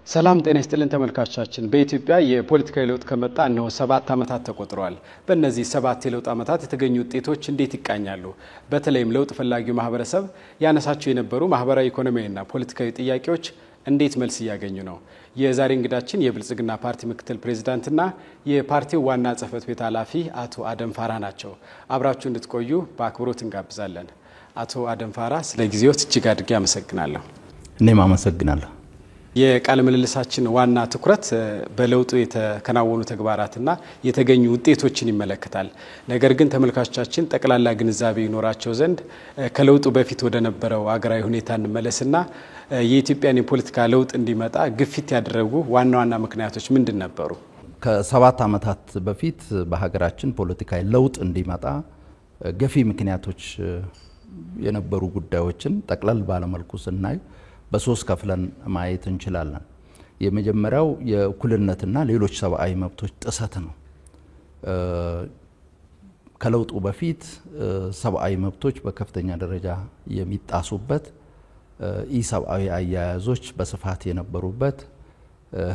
ሰላም ጤና ይስጥልን ተመልካቾቻችን በኢትዮጵያ የፖለቲካዊ ለውጥ ከመጣ ነው 7 ዓመታት ተቆጥረዋል። በእነዚህ 7 የለውጥ ዓመታት የተገኙ ውጤቶች እንዴት ይቃኛሉ? በተለይም ለውጥ ፈላጊው ማህበረሰብ ያነሳቸው የነበሩ ማህበራዊ ኢኮኖሚያዊና ፖለቲካዊ ጥያቄዎች እንዴት መልስ ያገኙ ነው? የዛሬ እንግዳችን የብልጽግና ፓርቲ ምክትል ፕሬዝዳንትና የፓርቲው ዋና ጽህፈት ቤት ኃላፊ አቶ አደም ፋራ ናቸው። አብራችሁ እንድትቆዩ በአክብሮት እንጋብዛለን። አቶ አደም ፋራ ስለ ጊዜዎት እጅግ አድርጌ አመሰግናለሁ። እኔም አመሰግናለሁ። የቃለ ምልልሳችን ዋና ትኩረት በለውጡ የተከናወኑ ተግባራትና የተገኙ ውጤቶችን ይመለከታል። ነገር ግን ተመልካቾቻችን ጠቅላላ ግንዛቤ ይኖራቸው ዘንድ ከለውጡ በፊት ወደ ነበረው አገራዊ ሁኔታ እንመለስና የኢትዮጵያን የፖለቲካ ለውጥ እንዲመጣ ግፊት ያደረጉ ዋና ዋና ምክንያቶች ምንድን ነበሩ? ከ7 ዓመታት በፊት በሀገራችን ፖለቲካዊ ለውጥ እንዲመጣ ገፊ ምክንያቶች የነበሩ ጉዳዮችን ጠቅላላ ባለመልኩ ስናይ በሶስት ከፍለን ማየት እንችላለን። የመጀመሪያው የእኩልነትና ሌሎች ሰብአዊ መብቶች ጥሰት ነው። ከለውጡ በፊት ሰብአዊ መብቶች በከፍተኛ ደረጃ የሚጣሱበት፣ ኢሰብአዊ አያያዞች በስፋት የነበሩበት፣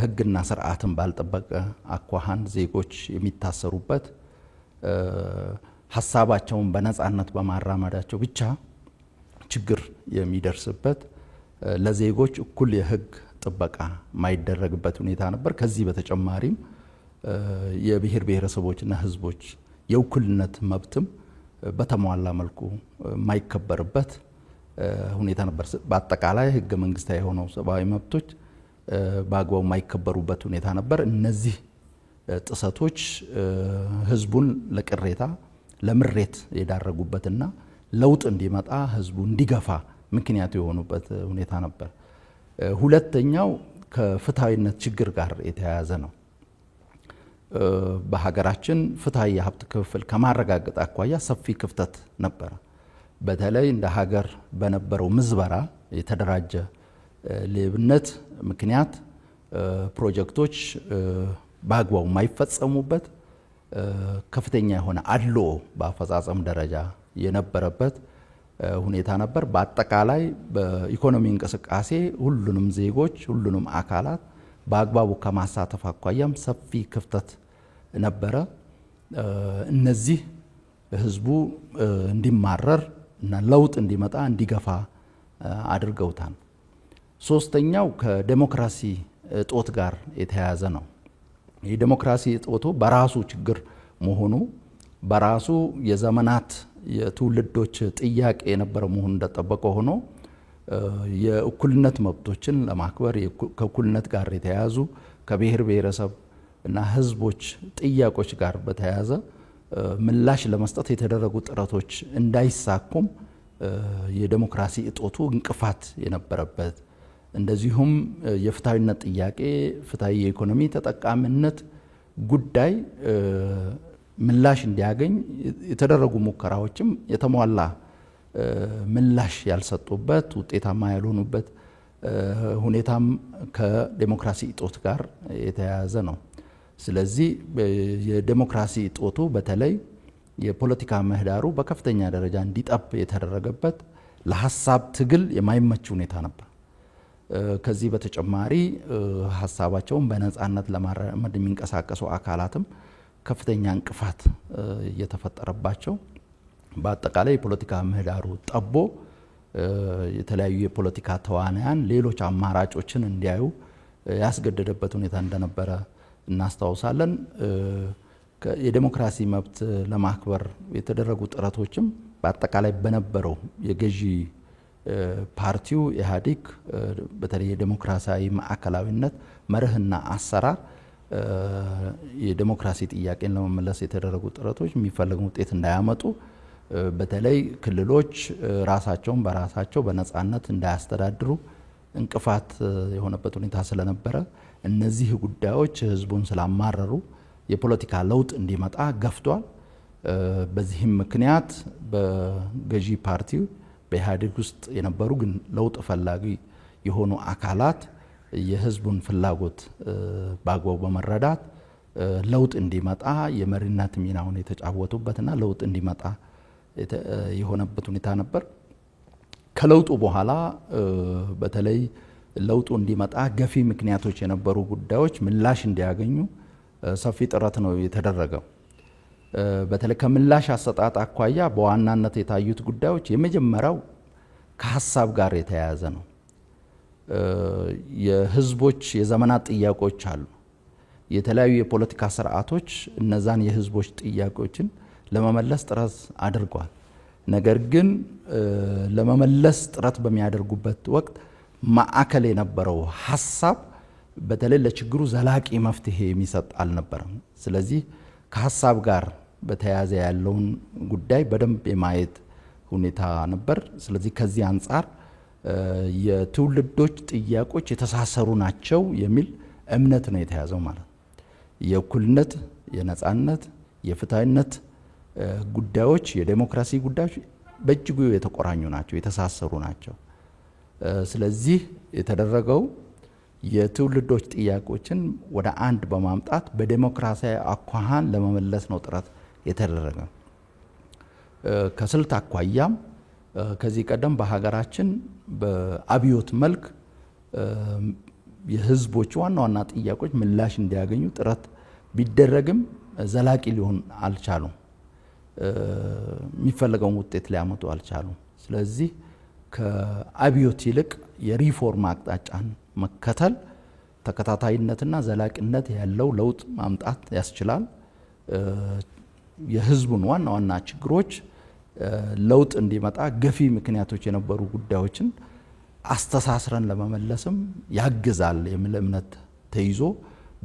ሕግና ስርዓትን ባልጠበቀ አኳኋን ዜጎች የሚታሰሩበት፣ ሀሳባቸውን በነጻነት በማራመዳቸው ብቻ ችግር የሚደርስበት፣ ለዜጎች እኩል የህግ ጥበቃ ማይደረግበት ሁኔታ ነበር። ከዚህ በተጨማሪም የብሔር ብሔረሰቦችና ህዝቦች የእኩልነት መብትም በተሟላ መልኩ ማይከበርበት ሁኔታ ነበር። በአጠቃላይ ህገ መንግስታዊ የሆነው ሰብአዊ መብቶች በአግባቡ ማይከበሩበት ሁኔታ ነበር። እነዚህ ጥሰቶች ህዝቡን ለቅሬታ ለምሬት የዳረጉበትና ለውጥ እንዲመጣ ህዝቡ እንዲገፋ ምክንያቱ የሆኑበት ሁኔታ ነበር። ሁለተኛው ከፍትሃዊነት ችግር ጋር የተያያዘ ነው። በሀገራችን ፍትሃዊ የሀብት ክፍፍል ከማረጋገጥ አኳያ ሰፊ ክፍተት ነበር። በተለይ እንደ ሀገር በነበረው ምዝበራ የተደራጀ ሌብነት ምክንያት ፕሮጀክቶች በአግባቡ ማይፈጸሙበት፣ ከፍተኛ የሆነ አድልኦ በአፈጻጸም ደረጃ የነበረበት ሁኔታ ነበር። በአጠቃላይ በኢኮኖሚ እንቅስቃሴ ሁሉንም ዜጎች ሁሉንም አካላት በአግባቡ ከማሳተፍ አኳያም ሰፊ ክፍተት ነበረ። እነዚህ ህዝቡ እንዲማረር እና ለውጥ እንዲመጣ እንዲገፋ አድርገውታል። ሶስተኛው ከዴሞክራሲ እጦት ጋር የተያያዘ ነው። የዴሞክራሲ እጦቱ በራሱ ችግር መሆኑ በራሱ የዘመናት የትውልዶች ጥያቄ የነበረ መሆኑ እንደተጠበቀ ሆኖ የእኩልነት መብቶችን ለማክበር ከእኩልነት ጋር የተያያዙ ከብሔር ብሔረሰብ እና ህዝቦች ጥያቄዎች ጋር በተያያዘ ምላሽ ለመስጠት የተደረጉ ጥረቶች እንዳይሳኩም የዴሞክራሲ እጦቱ እንቅፋት የነበረበት፣ እንደዚሁም የፍትሃዊነት ጥያቄ ፍትሃዊ የኢኮኖሚ ተጠቃሚነት ጉዳይ ምላሽ እንዲያገኝ የተደረጉ ሙከራዎችም የተሟላ ምላሽ ያልሰጡበት ውጤታማ ያልሆኑበት ሁኔታም ከዴሞክራሲ እጦት ጋር የተያያዘ ነው። ስለዚህ የዴሞክራሲ እጦቱ በተለይ የፖለቲካ ምህዳሩ በከፍተኛ ደረጃ እንዲጠብ የተደረገበት፣ ለሐሳብ ትግል የማይመች ሁኔታ ነበር። ከዚህ በተጨማሪ ሐሳባቸውን በነጻነት ለማራመድ የሚንቀሳቀሱ አካላትም ከፍተኛ እንቅፋት እየተፈጠረባቸው በአጠቃላይ የፖለቲካ ምህዳሩ ጠቦ የተለያዩ የፖለቲካ ተዋናያን ሌሎች አማራጮችን እንዲያዩ ያስገደደበት ሁኔታ እንደነበረ እናስታውሳለን። የዴሞክራሲ መብት ለማክበር የተደረጉ ጥረቶችም በአጠቃላይ በነበረው የገዢ ፓርቲው ኢህአዴግ በተለይ የዴሞክራሲያዊ ማዕከላዊነት መርህና አሰራር የዴሞክራሲ ጥያቄን ለመመለስ የተደረጉ ጥረቶች የሚፈልገው ውጤት እንዳያመጡ፣ በተለይ ክልሎች ራሳቸውን በራሳቸው በነጻነት እንዳያስተዳድሩ እንቅፋት የሆነበት ሁኔታ ስለነበረ እነዚህ ጉዳዮች ህዝቡን ስላማረሩ የፖለቲካ ለውጥ እንዲመጣ ገፍቷል። በዚህም ምክንያት በገዢ ፓርቲው በኢህአዴግ ውስጥ የነበሩ ግን ለውጥ ፈላጊ የሆኑ አካላት የህዝቡን ፍላጎት በአግባቡ በመረዳት ለውጥ እንዲመጣ የመሪነት ሚናውን የተጫወቱበትና ለውጥ እንዲመጣ የሆነበት ሁኔታ ነበር። ከለውጡ በኋላ በተለይ ለውጡ እንዲመጣ ገፊ ምክንያቶች የነበሩ ጉዳዮች ምላሽ እንዲያገኙ ሰፊ ጥረት ነው የተደረገው። በተለይ ከምላሽ አሰጣጥ አኳያ በዋናነት የታዩት ጉዳዮች የመጀመሪያው ከሀሳብ ጋር የተያያዘ ነው። የህዝቦች የዘመናት ጥያቄዎች አሉ። የተለያዩ የፖለቲካ ስርዓቶች እነዛን የህዝቦች ጥያቄዎችን ለመመለስ ጥረት አድርገዋል። ነገር ግን ለመመለስ ጥረት በሚያደርጉበት ወቅት ማዕከል የነበረው ሀሳብ በተለይ ለችግሩ ዘላቂ መፍትሄ የሚሰጥ አልነበረም። ስለዚህ ከሀሳብ ጋር በተያያዘ ያለውን ጉዳይ በደንብ የማየት ሁኔታ ነበር። ስለዚህ ከዚህ አንጻር የትውልዶች ጥያቄዎች የተሳሰሩ ናቸው የሚል እምነት ነው የተያዘው ማለት ነው። የእኩልነት፣ የነጻነት፣ የፍትሃዊነት ጉዳዮች፣ የዴሞክራሲ ጉዳዮች በእጅጉ የተቆራኙ ናቸው፣ የተሳሰሩ ናቸው። ስለዚህ የተደረገው የትውልዶች ጥያቄዎችን ወደ አንድ በማምጣት በዴሞክራሲያዊ አኳኋን ለመመለስ ነው ጥረት የተደረገው። ከስልት አኳያም ከዚህ ቀደም በሀገራችን በአብዮት መልክ የህዝቦች ዋና ዋና ጥያቄዎች ምላሽ እንዲያገኙ ጥረት ቢደረግም ዘላቂ ሊሆን አልቻሉም። የሚፈለገውን ውጤት ሊያመጡ አልቻሉም። ስለዚህ ከአብዮት ይልቅ የሪፎርም አቅጣጫን መከተል ተከታታይነትና ዘላቂነት ያለው ለውጥ ማምጣት ያስችላል። የህዝቡን ዋና ዋና ችግሮች ለውጥ እንዲመጣ ገፊ ምክንያቶች የነበሩ ጉዳዮችን አስተሳስረን ለመመለስም ያግዛል የሚል እምነት ተይዞ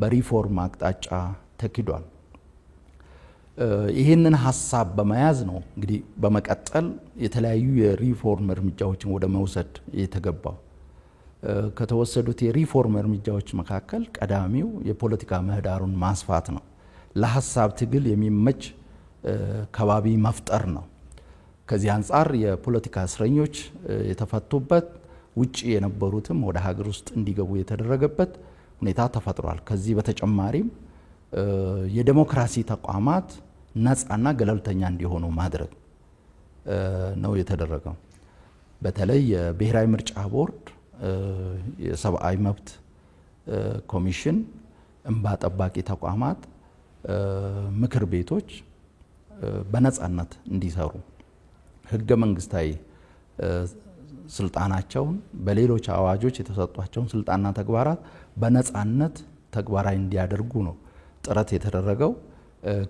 በሪፎርም አቅጣጫ ተኪዷል። ይህንን ሀሳብ በመያዝ ነው እንግዲህ በመቀጠል የተለያዩ የሪፎርም እርምጃዎችን ወደ መውሰድ የተገባው። ከተወሰዱት የሪፎርም እርምጃዎች መካከል ቀዳሚው የፖለቲካ ምህዳሩን ማስፋት ነው። ለሀሳብ ትግል የሚመች ከባቢ መፍጠር ነው። ከዚህ አንጻር የፖለቲካ እስረኞች የተፈቱበት፣ ውጪ የነበሩትም ወደ ሀገር ውስጥ እንዲገቡ የተደረገበት ሁኔታ ተፈጥሯል። ከዚህ በተጨማሪም የዴሞክራሲ ተቋማት ነፃና ገለልተኛ እንዲሆኑ ማድረግ ነው የተደረገው። በተለይ የብሔራዊ ምርጫ ቦርድ፣ የሰብአዊ መብት ኮሚሽን፣ እንባ ጠባቂ ተቋማት፣ ምክር ቤቶች በነፃነት እንዲሰሩ ህገ መንግስታዊ ስልጣናቸውን በሌሎች አዋጆች የተሰጧቸውን ስልጣንና ተግባራት በነፃነት ተግባራዊ እንዲያደርጉ ነው ጥረት የተደረገው።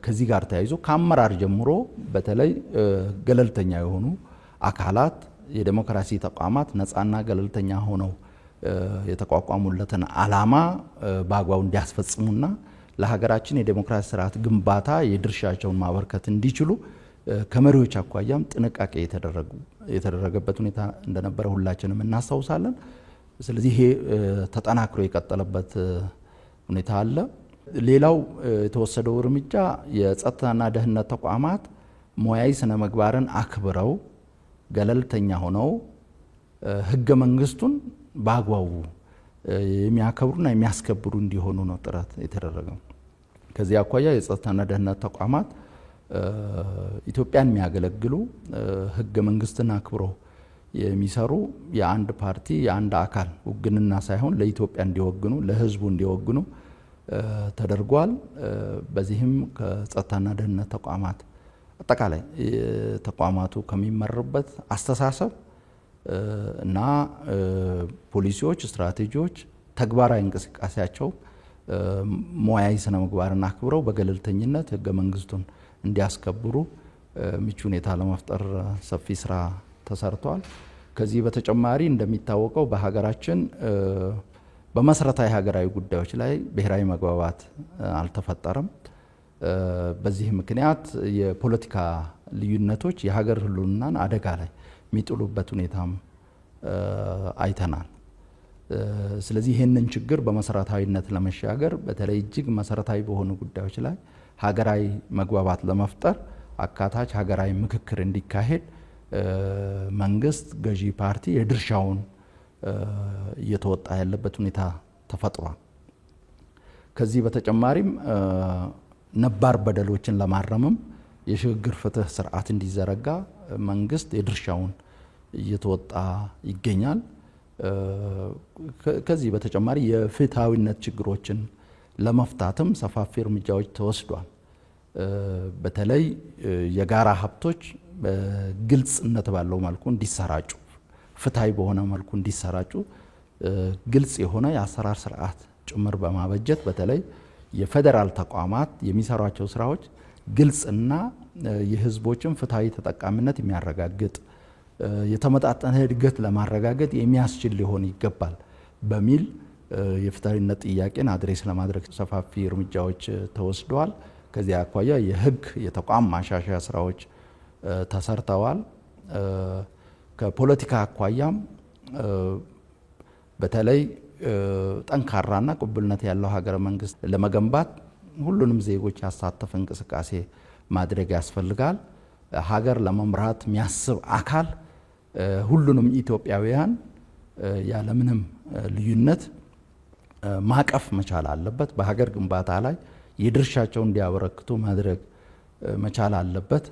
ከዚህ ጋር ተያይዞ ከአመራር ጀምሮ በተለይ ገለልተኛ የሆኑ አካላት የዴሞክራሲ ተቋማት ነፃና ገለልተኛ ሆነው የተቋቋሙለትን ዓላማ በአግባቡ እንዲያስፈጽሙና ለሀገራችን የዴሞክራሲ ስርዓት ግንባታ የድርሻቸውን ማበርከት እንዲችሉ ከመሪዎች አኳያም ጥንቃቄ የተደረገበት ሁኔታ እንደነበረ ሁላችንም እናስታውሳለን። ስለዚህ ይሄ ተጠናክሮ የቀጠለበት ሁኔታ አለ። ሌላው የተወሰደው እርምጃ የጸጥታና ደህንነት ተቋማት ሙያዊ ስነ ምግባርን አክብረው ገለልተኛ ሆነው ህገ መንግስቱን በአግባቡ የሚያከብሩና የሚያስከብሩ እንዲሆኑ ነው ጥረት የተደረገው። ከዚህ አኳያ የጸጥታና ደህንነት ተቋማት ኢትዮጵያን የሚያገለግሉ ህገ መንግስትን አክብረው የሚሰሩ የአንድ ፓርቲ የአንድ አካል ውግንና ሳይሆን ለኢትዮጵያ እንዲወግኑ ለህዝቡ እንዲወግኑ ተደርጓል። በዚህም ከጸጥታና ደህንነት ተቋማት አጠቃላይ ተቋማቱ ከሚመሩበት አስተሳሰብ እና ፖሊሲዎች፣ ስትራቴጂዎች፣ ተግባራዊ እንቅስቃሴያቸው ሙያዊ ስነ ምግባርን አክብረው በገለልተኝነት ህገ መንግስቱን እንዲያስከብሩ ምቹ ሁኔታ ለመፍጠር ሰፊ ስራ ተሰርቷል። ከዚህ በተጨማሪ እንደሚታወቀው በሀገራችን በመሰረታዊ ሀገራዊ ጉዳዮች ላይ ብሔራዊ መግባባት አልተፈጠረም። በዚህ ምክንያት የፖለቲካ ልዩነቶች የሀገር ህልውናን አደጋ ላይ የሚጥሉበት ሁኔታም አይተናል። ስለዚህ ይህንን ችግር በመሰረታዊነት ለመሻገር በተለይ እጅግ መሰረታዊ በሆኑ ጉዳዮች ላይ ሀገራዊ መግባባት ለመፍጠር አካታች ሀገራዊ ምክክር እንዲካሄድ መንግስት፣ ገዢ ፓርቲ የድርሻውን እየተወጣ ያለበት ሁኔታ ተፈጥሯል። ከዚህ በተጨማሪም ነባር በደሎችን ለማረምም የሽግግር ፍትህ ስርዓት እንዲዘረጋ መንግስት የድርሻውን እየተወጣ ይገኛል። ከዚህ በተጨማሪ የፍትሃዊነት ችግሮችን ለመፍታትም ሰፋፊ እርምጃዎች ተወስዷል። በተለይ የጋራ ሀብቶች በግልጽነት ባለው መልኩ እንዲሰራጩ፣ ፍትሃዊ በሆነ መልኩ እንዲሰራጩ ግልጽ የሆነ የአሰራር ስርዓት ጭምር በማበጀት በተለይ የፌዴራል ተቋማት የሚሰሯቸው ስራዎች ግልጽና የህዝቦችን ፍትሃዊ ተጠቃሚነት የሚያረጋግጥ የተመጣጠነ እድገት ለማረጋገጥ የሚያስችል ሊሆን ይገባል በሚል የፍትሃዊነት ጥያቄን አድሬስ ለማድረግ ሰፋፊ እርምጃዎች ተወስደዋል። ከዚህ አኳያ የህግ የተቋም ማሻሻያ ስራዎች ተሰርተዋል። ከፖለቲካ አኳያም በተለይ ጠንካራና ቅቡልነት ያለው ሀገረ መንግስት ለመገንባት ሁሉንም ዜጎች ያሳተፈ እንቅስቃሴ ማድረግ ያስፈልጋል። ሀገር ለመምራት የሚያስብ አካል ሁሉንም ኢትዮጵያውያን ያለምንም ልዩነት ማቀፍ መቻል አለበት። በሀገር ግንባታ ላይ የድርሻቸውን እንዲያበረክቱ ማድረግ መቻል አለበት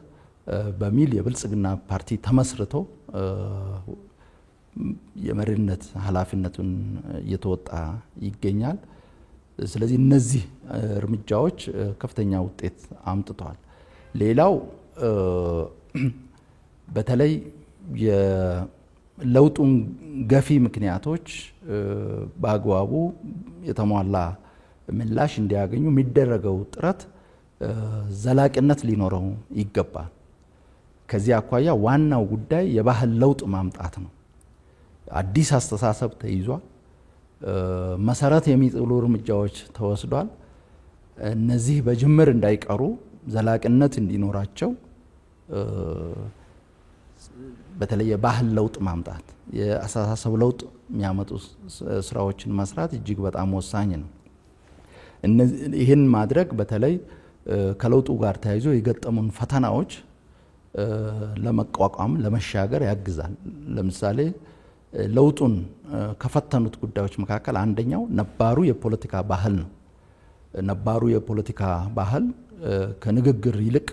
በሚል የብልጽግና ፓርቲ ተመስርቶ የመሪነት ኃላፊነቱን እየተወጣ ይገኛል። ስለዚህ እነዚህ እርምጃዎች ከፍተኛ ውጤት አምጥተዋል። ሌላው በተለይ የለውጡን ገፊ ምክንያቶች በአግባቡ የተሟላ ምላሽ እንዲያገኙ የሚደረገው ጥረት ዘላቂነት ሊኖረው ይገባል። ከዚህ አኳያ ዋናው ጉዳይ የባህል ለውጥ ማምጣት ነው። አዲስ አስተሳሰብ ተይዟል። መሰረት የሚጥሉ እርምጃዎች ተወስዷል። እነዚህ በጅምር እንዳይቀሩ ዘላቂነት እንዲኖራቸው በተለይ የባህል ለውጥ ማምጣት፣ የአስተሳሰብ ለውጥ የሚያመጡ ስራዎችን መስራት እጅግ በጣም ወሳኝ ነው። ይህን ማድረግ በተለይ ከለውጡ ጋር ተያይዞ የገጠሙን ፈተናዎች ለመቋቋም ለመሻገር ያግዛል። ለምሳሌ ለውጡን ከፈተኑት ጉዳዮች መካከል አንደኛው ነባሩ የፖለቲካ ባህል ነው። ነባሩ የፖለቲካ ባህል ከንግግር ይልቅ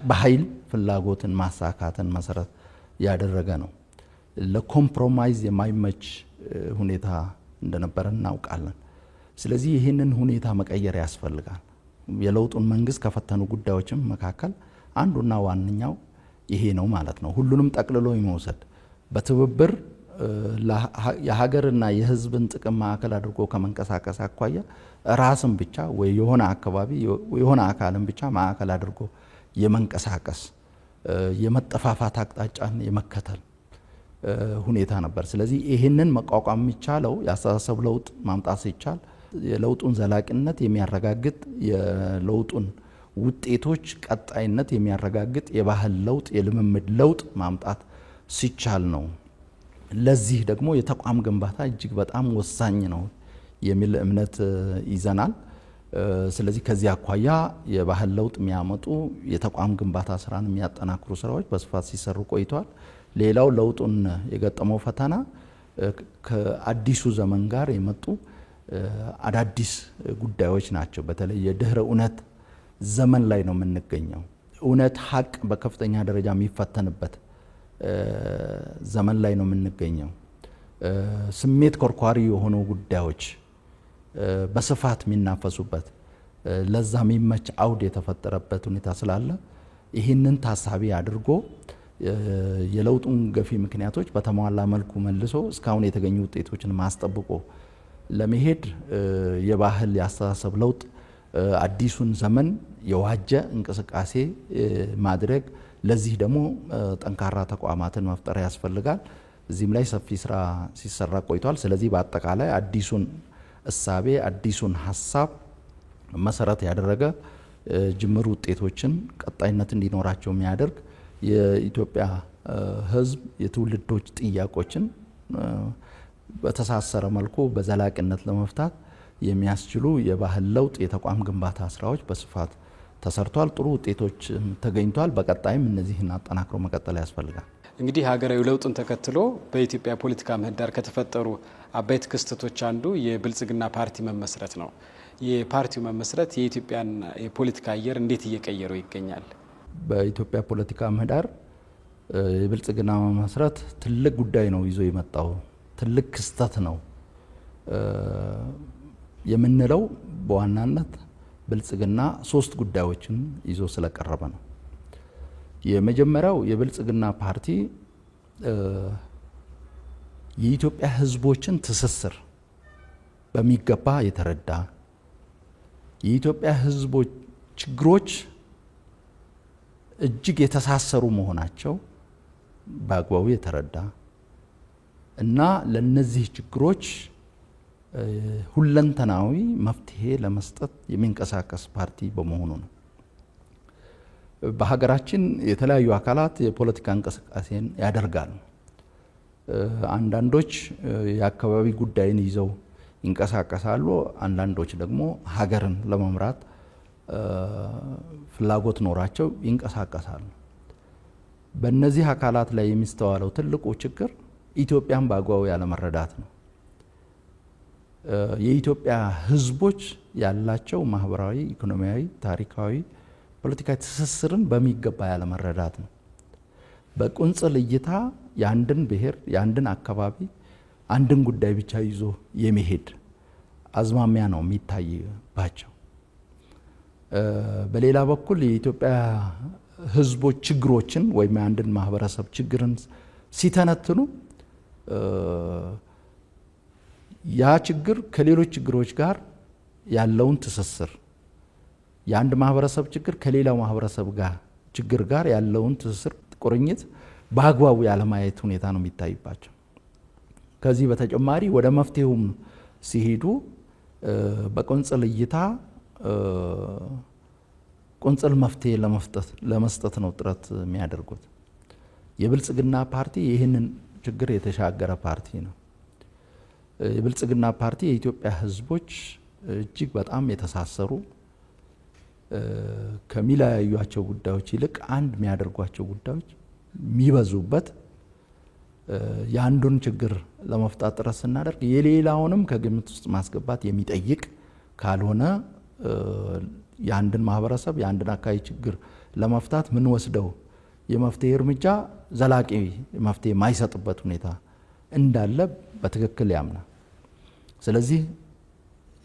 በኃይል ፍላጎትን ማሳካትን መሰረት ያደረገ ነው። ለኮምፕሮማይዝ የማይመች ሁኔታ እንደነበረ እናውቃለን። ስለዚህ ይህንን ሁኔታ መቀየር ያስፈልጋል። የለውጡን መንግስት ከፈተኑ ጉዳዮችም መካከል አንዱና ዋነኛው ይሄ ነው ማለት ነው። ሁሉንም ጠቅልሎ የመውሰድ በትብብር የሀገርና የህዝብን ጥቅም ማዕከል አድርጎ ከመንቀሳቀስ አኳያ ራስን ብቻ ወይ የሆነ አካባቢ የሆነ አካልን ብቻ ማዕከል አድርጎ የመንቀሳቀስ የመጠፋፋት አቅጣጫን የመከተል ሁኔታ ነበር። ስለዚህ ይህንን መቋቋም የሚቻለው የአስተሳሰብ ለውጥ ማምጣት ሲቻል የለውጡን ዘላቂነት የሚያረጋግጥ የለውጡን ውጤቶች ቀጣይነት የሚያረጋግጥ የባህል ለውጥ የልምምድ ለውጥ ማምጣት ሲቻል ነው። ለዚህ ደግሞ የተቋም ግንባታ እጅግ በጣም ወሳኝ ነው የሚል እምነት ይዘናል። ስለዚህ ከዚህ አኳያ የባህል ለውጥ የሚያመጡ የተቋም ግንባታ ስራን የሚያጠናክሩ ስራዎች በስፋት ሲሰሩ ቆይተዋል። ሌላው ለውጡን የገጠመው ፈተና ከአዲሱ ዘመን ጋር የመጡ አዳዲስ ጉዳዮች ናቸው። በተለይ የድህረ እውነት ዘመን ላይ ነው የምንገኘው። እውነት ሀቅ በከፍተኛ ደረጃ የሚፈተንበት ዘመን ላይ ነው የምንገኘው። ስሜት ኮርኳሪ የሆኑ ጉዳዮች በስፋት የሚናፈሱበት ለዛ የሚመች አውድ የተፈጠረበት ሁኔታ ስላለ ይህንን ታሳቢ አድርጎ የለውጡን ገፊ ምክንያቶች በተሟላ መልኩ መልሶ እስካሁን የተገኙ ውጤቶችን ማስጠብቆ ለመሄድ የባህል የአስተሳሰብ ለውጥ አዲሱን ዘመን የዋጀ እንቅስቃሴ ማድረግ፣ ለዚህ ደግሞ ጠንካራ ተቋማትን መፍጠር ያስፈልጋል። እዚህም ላይ ሰፊ ስራ ሲሰራ ቆይቷል። ስለዚህ በአጠቃላይ አዲሱን እሳቤ አዲሱን ሀሳብ መሰረት ያደረገ ጅምር ውጤቶችን ቀጣይነት እንዲኖራቸው የሚያደርግ የኢትዮጵያ ሕዝብ የትውልዶች ጥያቄዎችን በተሳሰረ መልኩ በዘላቂነት ለመፍታት የሚያስችሉ የባህል ለውጥ የተቋም ግንባታ ስራዎች በስፋት ተሰርቷል። ጥሩ ውጤቶች ተገኝቷል። በቀጣይም እነዚህን አጠናክሮ መቀጠል ያስፈልጋል። እንግዲህ ሀገራዊ ለውጥን ተከትሎ በኢትዮጵያ ፖለቲካ ምህዳር ከተፈጠሩ አበይት ክስተቶች አንዱ የብልጽግና ፓርቲ መመስረት ነው። የፓርቲው መመስረት የኢትዮጵያን የፖለቲካ አየር እንዴት እየቀየረው ይገኛል? በኢትዮጵያ ፖለቲካ ምህዳር የብልጽግና መመስረት ትልቅ ጉዳይ ነው ይዞ የመጣው ትልቅ ክስተት ነው የምንለው በዋናነት ብልጽግና 3 ጉዳዮችን ይዞ ስለቀረበ ነው። የመጀመሪያው የብልጽግና ፓርቲ የኢትዮጵያ ህዝቦችን ትስስር በሚገባ የተረዳ የኢትዮጵያ ህዝቦች ችግሮች እጅግ የተሳሰሩ መሆናቸው በአግባቡ የተረዳ እና ለነዚህ ችግሮች ሁለንተናዊ መፍትሄ ለመስጠት የሚንቀሳቀስ ፓርቲ በመሆኑ ነው። በሀገራችን የተለያዩ አካላት የፖለቲካ እንቅስቃሴን ያደርጋሉ። አንዳንዶች የአካባቢ ጉዳይን ይዘው ይንቀሳቀሳሉ፣ አንዳንዶች ደግሞ ሀገርን ለመምራት ፍላጎት ኖራቸው ይንቀሳቀሳሉ። በእነዚህ አካላት ላይ የሚስተዋለው ትልቁ ችግር ኢትዮጵያን በአግባቡ ያለመረዳት ነው። የኢትዮጵያ ህዝቦች ያላቸው ማህበራዊ፣ ኢኮኖሚያዊ፣ ታሪካዊ፣ ፖለቲካዊ ትስስርን በሚገባ ያለመረዳት ነው። በቁንጽል እይታ የአንድን ብሔር፣ የአንድን አካባቢ፣ አንድን ጉዳይ ብቻ ይዞ የሚሄድ አዝማሚያ ነው የሚታይባቸው። በሌላ በኩል የኢትዮጵያ ህዝቦች ችግሮችን ወይም አንድን ማህበረሰብ ችግርን ሲተነትኑ ያ ችግር ከሌሎች ችግሮች ጋር ያለውን ትስስር የአንድ ማህበረሰብ ችግር ከሌላው ማህበረሰብ ጋር ችግር ጋር ያለውን ትስስር ቁርኝት በአግባቡ ያለማየት ሁኔታ ነው የሚታይባቸው። ከዚህ በተጨማሪ ወደ መፍትሄውም ሲሄዱ በቁንጽል እይታ ቁንጽል መፍትሄ ለመስጠት ነው ጥረት የሚያደርጉት። የብልጽግና ፓርቲ ይህንን ችግር የተሻገረ ፓርቲ ነው። የብልጽግና ፓርቲ የኢትዮጵያ ህዝቦች እጅግ በጣም የተሳሰሩ ከሚለያዩአቸው ጉዳዮች ይልቅ አንድ የሚያደርጓቸው ጉዳዮች የሚበዙበት የአንዱን ችግር ለመፍታት ጥረት ስናደርግ የሌላውንም ከግምት ውስጥ ማስገባት የሚጠይቅ ካልሆነ የአንድን ማህበረሰብ የአንድን አካባቢ ችግር ለመፍታት ምን ወስደው የመፍትሄ እርምጃ ዘላቂ መፍትሄ ማይሰጥበት ሁኔታ እንዳለ በትክክል ያምናል። ስለዚህ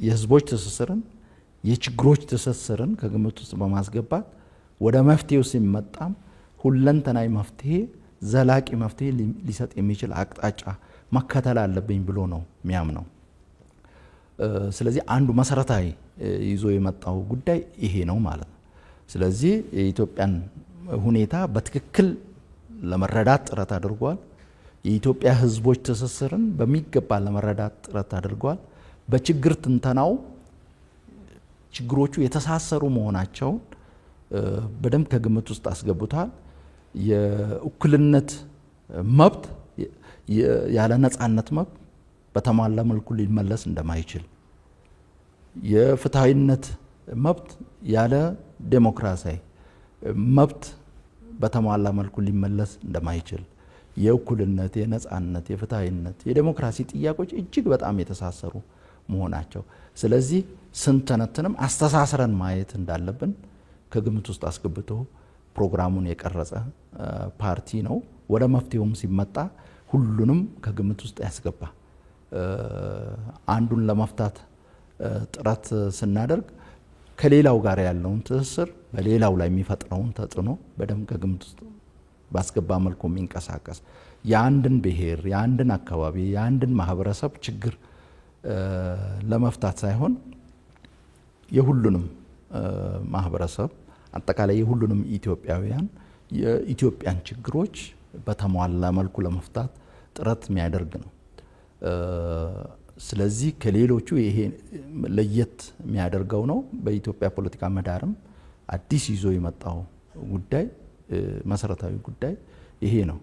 የህዝቦች ትስስርን የችግሮች ትስስርን ከግምት ውስጥ በማስገባት ወደ መፍትሄው ሲመጣም ሁለንተናዊ መፍትሄ ዘላቂ መፍትሄ ሊሰጥ የሚችል አቅጣጫ መከተል አለብኝ ብሎ ነው የሚያምነው። ስለዚህ አንዱ መሰረታዊ ይዞ የመጣው ጉዳይ ይሄ ነው ማለት ነው። ስለዚህ የኢትዮጵያን ሁኔታ በትክክል ለመረዳት ጥረት አድርጓል። የኢትዮጵያ ህዝቦች ትስስርን በሚገባ ለመረዳት ጥረት አድርጓል። በችግር ትንተናው ችግሮቹ የተሳሰሩ መሆናቸውን በደንብ ከግምት ውስጥ አስገብቷል። የእኩልነት መብት ያለ ነጻነት መብት በተሟላ መልኩ ሊመለስ እንደማይችል፣ የፍትሃዊነት መብት ያለ ዴሞክራሲያዊ መብት በተሟላ መልኩ ሊመለስ እንደማይችል፣ የእኩልነት፣ የነጻነት፣ የፍትሃዊነት፣ የዴሞክራሲ ጥያቄዎች እጅግ በጣም የተሳሰሩ መሆናቸው ስለዚህ ስንተነትንም አስተሳስረን ማየት እንዳለብን ከግምት ውስጥ አስገብቶ ፕሮግራሙን የቀረጸ ፓርቲ ነው። ወደ መፍትሄውም ሲመጣ ሁሉንም ከግምት ውስጥ ያስገባ አንዱን ለመፍታት ጥረት ስናደርግ ከሌላው ጋር ያለውን ትስስር በሌላው ላይ የሚፈጥረውን ተጽዕኖ በደንብ ከግምት ውስጥ ባስገባ መልኩ የሚንቀሳቀስ የአንድን ብሔር፣ የአንድን አካባቢ፣ የአንድን ማህበረሰብ ችግር ለመፍታት ሳይሆን የሁሉንም ማህበረሰብ አጠቃላይ የሁሉንም ኢትዮጵያውያን የኢትዮጵያን ችግሮች በተሟላ መልኩ ለመፍታት ጥረት የሚያደርግ ነው። ስለዚህ ከሌሎቹ ይሄ ለየት የሚያደርገው ነው። በኢትዮጵያ ፖለቲካ ምህዳርም አዲስ ይዞ የመጣው ጉዳይ መሰረታዊ ጉዳይ ይሄ ነው።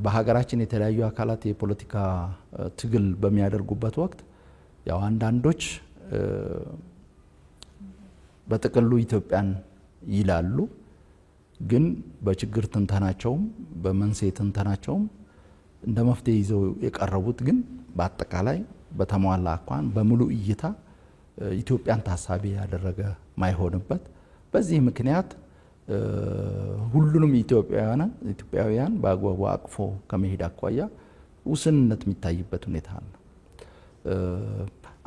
በሀገራችን የተለያዩ አካላት የፖለቲካ ትግል በሚያደርጉበት ወቅት ያው አንዳንዶች በጥቅሉ ኢትዮጵያን ይላሉ፣ ግን በችግር ትንተናቸውም በመንስኤ ትንተናቸውም እንደ መፍትሄ ይዘው የቀረቡት ግን በአጠቃላይ በተሟላ አኳን በሙሉ እይታ ኢትዮጵያን ታሳቢ ያደረገ ማይሆንበት በዚህ ምክንያት ሁሉንም ኢትዮጵያውያን በአግባቡ አቅፎ ከመሄድ አኳያ ውስንነት የሚታይበት ሁኔታ አለ።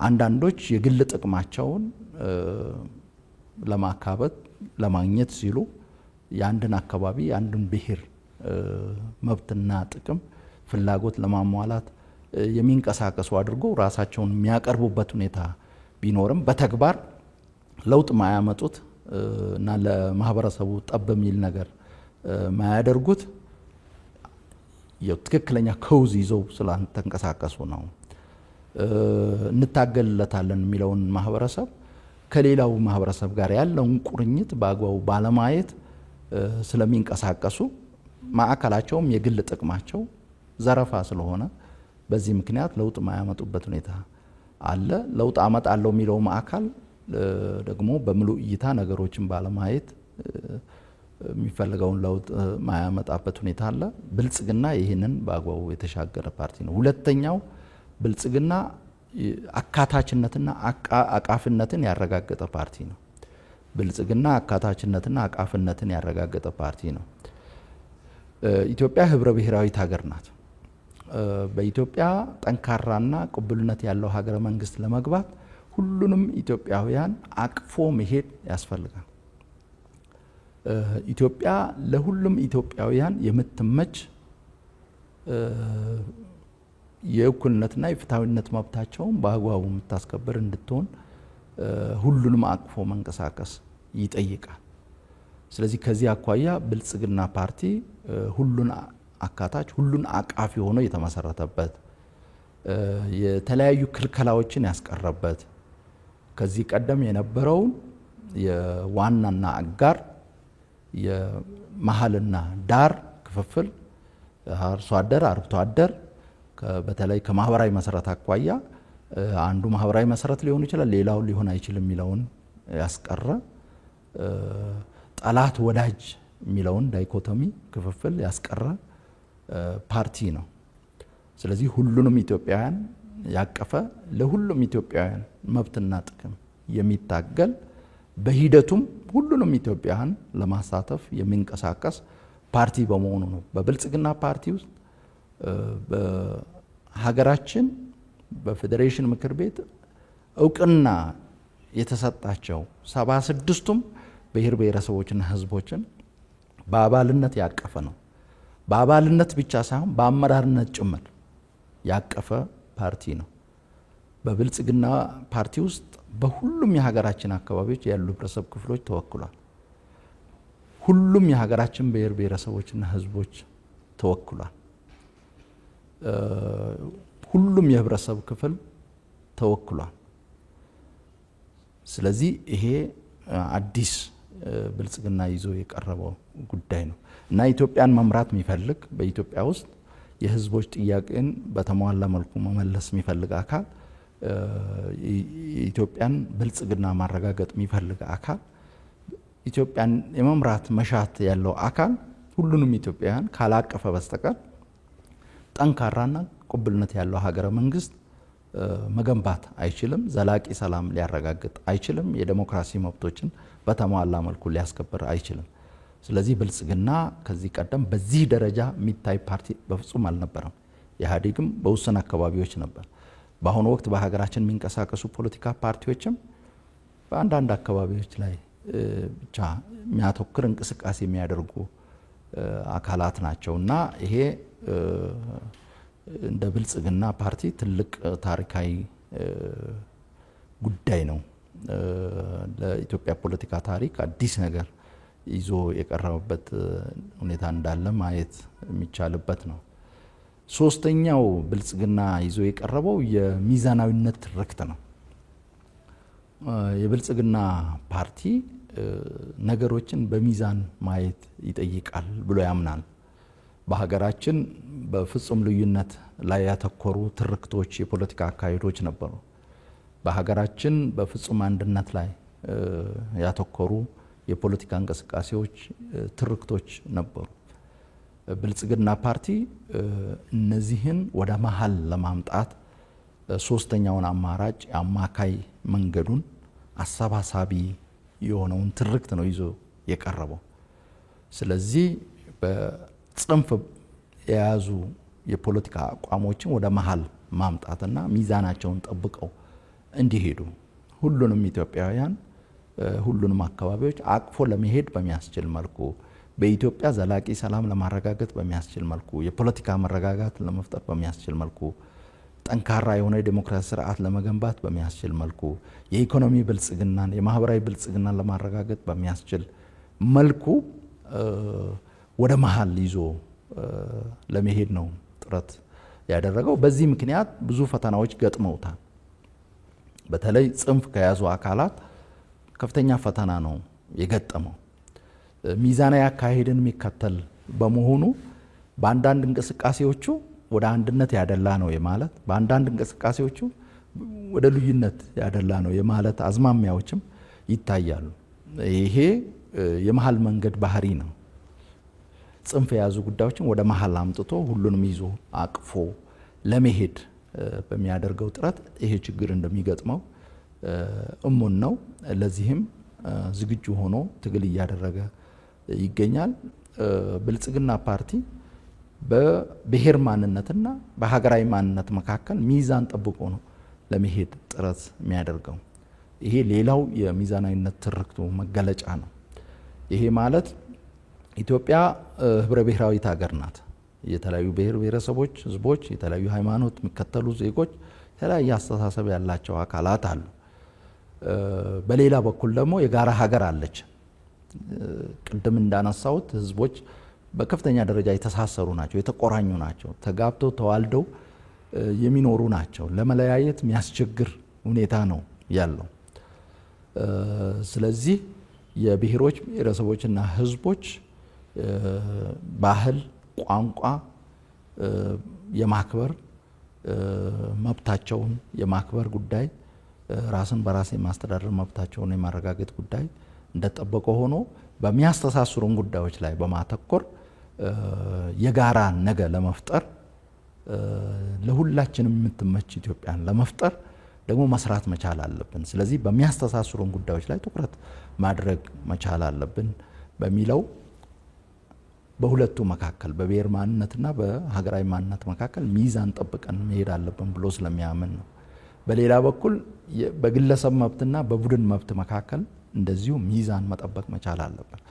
አንዳንዶች የግል ጥቅማቸውን ለማካበት ለማግኘት ሲሉ የአንድን አካባቢ የአንድን ብሔር መብትና ጥቅም ፍላጎት ለማሟላት የሚንቀሳቀሱ አድርገው ራሳቸውን የሚያቀርቡበት ሁኔታ ቢኖርም በተግባር ለውጥ ማያመጡት እና ለማህበረሰቡ ጠብ የሚል ነገር ማያደርጉት የትክክለኛ ከውዝ ይዘው ስላልተንቀሳቀሱ ነው። እንታገልለታለን የሚለውን ማህበረሰብ ከሌላው ማህበረሰብ ጋር ያለውን ቁርኝት በአግባቡ ባለማየት ስለሚንቀሳቀሱ ማዕከላቸውም የግል ጥቅማቸው ዘረፋ ስለሆነ በዚህ ምክንያት ለውጥ ማያመጡበት ሁኔታ አለ። ለውጥ አመጣለሁ የሚለው ማዕከል ደግሞ በሙሉ እይታ ነገሮችን ባለማየት የሚፈልገውን ለውጥ ማያመጣበት ሁኔታ አለ። ብልጽግና ይህንን በአግባቡ የተሻገረ ፓርቲ ነው። ሁለተኛው ብልጽግና አካታችነትና አቃፍነትን ያረጋገጠ ፓርቲ ነው። ብልጽግና አካታችነትና አቃፍነትን ያረጋገጠ ፓርቲ ነው። ኢትዮጵያ ህብረ ብሔራዊት ሀገር ናት። በኢትዮጵያ ጠንካራና ቅቡልነት ያለው ሀገረ መንግስት ለመግባት ሁሉንም ኢትዮጵያውያን አቅፎ መሄድ ያስፈልጋል። ኢትዮጵያ ለሁሉም ኢትዮጵያውያን የምትመች የእኩልነትና የፍትሃዊነት መብታቸውን በአግባቡ የምታስከብር እንድትሆን ሁሉንም አቅፎ መንቀሳቀስ ይጠይቃል። ስለዚህ ከዚህ አኳያ ብልጽግና ፓርቲ ሁሉን አካታች ሁሉን አቃፊ ሆኖ የተመሰረተበት የተለያዩ ክልከላዎችን ያስቀረበት ከዚህ ቀደም የነበረውን የዋናና አጋር የመሃልና ዳር ክፍፍል አርሶ አደር አርብቶ አደር በተለይ ከማህበራዊ መሰረት አኳያ አንዱ ማህበራዊ መሰረት ሊሆን ይችላል ሌላው ሊሆን አይችልም የሚለውን ያስቀረ ጠላት ወዳጅ የሚለውን ዳይኮቶሚ ክፍፍል ያስቀረ ፓርቲ ነው። ስለዚህ ሁሉንም ኢትዮጵያውያን ያቀፈ ለሁሉም ኢትዮጵያውያን መብትና ጥቅም የሚታገል በሂደቱም ሁሉንም ኢትዮጵያውያን ለማሳተፍ የሚንቀሳቀስ ፓርቲ በመሆኑ ነው። በብልጽግና ፓርቲ ውስጥ በሀገራችን በፌዴሬሽን ምክር ቤት እውቅና የተሰጣቸው 76ቱም ብሔር ብሔረሰቦችና ህዝቦችን በአባልነት ያቀፈ ነው። በአባልነት ብቻ ሳይሆን በአመራርነት ጭምር ያቀፈ ፓርቲ ነው። በብልጽግና ፓርቲ ውስጥ በሁሉም የሀገራችን አካባቢዎች ያሉ ህብረተሰብ ክፍሎች ተወክሏል። ሁሉም የሀገራችን ብሔር ብሔረሰቦችና ህዝቦች ተወክሏል። ሁሉም የህብረተሰብ ክፍል ተወክሏል። ስለዚህ ይሄ አዲስ ብልጽግና ይዞ የቀረበው ጉዳይ ነው እና ኢትዮጵያን መምራት የሚፈልግ በኢትዮጵያ ውስጥ የህዝቦች ጥያቄን በተሟላ መልኩ መመለስ የሚፈልግ አካል ኢትዮጵያን ብልጽግና ማረጋገጥ የሚፈልግ አካል ኢትዮጵያን የመምራት መሻት ያለው አካል ሁሉንም ኢትዮጵያውያን ካላቀፈ በስተቀር ጠንካራና ቅቡልነት ያለው ሀገረ መንግስት መገንባት አይችልም። ዘላቂ ሰላም ሊያረጋግጥ አይችልም። የዲሞክራሲ መብቶችን በተሟላ መልኩ ሊያስከብር አይችልም። ስለዚህ ብልጽግና ከዚህ ቀደም በዚህ ደረጃ የሚታይ ፓርቲ በፍጹም አልነበረም። ኢህአዴግም በውስን አካባቢዎች ነበር። በአሁኑ ወቅት በሀገራችን የሚንቀሳቀሱ ፖለቲካ ፓርቲዎችም በአንዳንድ አካባቢዎች ላይ ብቻ የሚያተኩር እንቅስቃሴ የሚያደርጉ አካላት ናቸውና ይሄ እንደ ብልጽግና ፓርቲ ትልቅ ታሪካዊ ጉዳይ ነው። ለኢትዮጵያ ፖለቲካ ታሪክ አዲስ ነገር ይዞ የቀረበበት ሁኔታ እንዳለ ማየት የሚቻልበት ነው። ሶስተኛው ብልጽግና ይዞ የቀረበው የሚዛናዊነት ትርክት ነው። የብልጽግና ፓርቲ ነገሮችን በሚዛን ማየት ይጠይቃል ብሎ ያምናል። በሀገራችን በፍጹም ልዩነት ላይ ያተኮሩ ትርክቶች የፖለቲካ አካሄዶች ነበሩ። በሀገራችን በፍጹም አንድነት ላይ ያተኮሩ የፖለቲካ እንቅስቃሴዎች ትርክቶች ነበሩ። ብልጽግና ፓርቲ እነዚህን ወደ መሃል ለማምጣት ሶስተኛውን አማራጭ አማካይ መንገዱን አሰባሳቢ የሆነውን ትርክት ነው ይዞ የቀረበው። ስለዚህ በጽንፍ የያዙ የፖለቲካ አቋሞችን ወደ መሃል ማምጣትና ሚዛናቸውን ጠብቀው እንዲሄዱ ሁሉንም ኢትዮጵያውያን ሁሉንም አካባቢዎች አቅፎ ለመሄድ በሚያስችል መልኩ በኢትዮጵያ ዘላቂ ሰላም ለማረጋገጥ በሚያስችል መልኩ የፖለቲካ መረጋጋት ለመፍጠር በሚያስችል መልኩ ጠንካራ የሆነ ዲሞክራሲ ስርዓት ለመገንባት በሚያስችል መልኩ የኢኮኖሚ ብልጽግናን የማህበራዊ ብልጽግናን ለማረጋገጥ በሚያስችል መልኩ ወደ መሃል ይዞ ለመሄድ ነው ጥረት ያደረገው። በዚህ ምክንያት ብዙ ፈተናዎች ገጥመውታል። በተለይ ጽንፍ ከያዙ አካላት ከፍተኛ ፈተና ነው የገጠመው። ሚዛናዊ አካሄድን የሚከተል በመሆኑ በአንዳንድ እንቅስቃሴዎቹ ወደ አንድነት ያደላ ነው የማለት በአንዳንድ እንቅስቃሴዎቹ ወደ ልዩነት ያደላ ነው የማለት አዝማሚያዎችም ይታያሉ። ይሄ የመሃል መንገድ ባህሪ ነው። ጽንፍ የያዙ ጉዳዮችን ወደ መሃል አምጥቶ ሁሉንም ይዞ አቅፎ ለመሄድ በሚያደርገው ጥረት ይሄ ችግር እንደሚገጥመው እሙን ነው። ለዚህም ዝግጁ ሆኖ ትግል እያደረገ ይገኛል። ብልጽግና ፓርቲ በብሔር ማንነትና በሀገራዊ ማንነት መካከል ሚዛን ጠብቆ ነው ለመሄድ ጥረት የሚያደርገው። ይሄ ሌላው የሚዛናዊነት ትርክቱ መገለጫ ነው። ይሄ ማለት ኢትዮጵያ ህብረ ብሔራዊት ሀገር ናት። የተለያዩ ብሔር ብሔረሰቦች፣ ህዝቦች፣ የተለያዩ ሃይማኖት የሚከተሉ ዜጎች፣ የተለያዩ አስተሳሰብ ያላቸው አካላት አሉ። በሌላ በኩል ደግሞ የጋራ ሀገር አለች። ቅድም እንዳነሳሁት ህዝቦች በከፍተኛ ደረጃ የተሳሰሩ ናቸው፣ የተቆራኙ ናቸው፣ ተጋብተው ተዋልደው የሚኖሩ ናቸው። ለመለያየት የሚያስቸግር ሁኔታ ነው ያለው። ስለዚህ የብሔሮች ብሔረሰቦችና ህዝቦች ባህል፣ ቋንቋ የማክበር መብታቸውን የማክበር ጉዳይ ራስን በራስ የማስተዳደር መብታቸውን የማረጋገጥ ጉዳይ እንደተጠበቀ ሆኖ በሚያስተሳስሩን ጉዳዮች ላይ በማተኮር የጋራ ነገ ለመፍጠር ለሁላችንም የምትመች ኢትዮጵያን ለመፍጠር ደግሞ መስራት መቻል አለብን። ስለዚህ በሚያስተሳስሩን ጉዳዮች ላይ ትኩረት ማድረግ መቻል አለብን በሚለው በሁለቱ መካከል በብሔር ማንነትና በሀገራዊ ማንነት መካከል ሚዛን ጠብቀን መሄድ አለብን ብሎ ስለሚያምን ነው። በሌላ በኩል በግለሰብ መብትና በቡድን መብት መካከል እንደዚሁ ሚዛን መጠበቅ መቻል አለብን።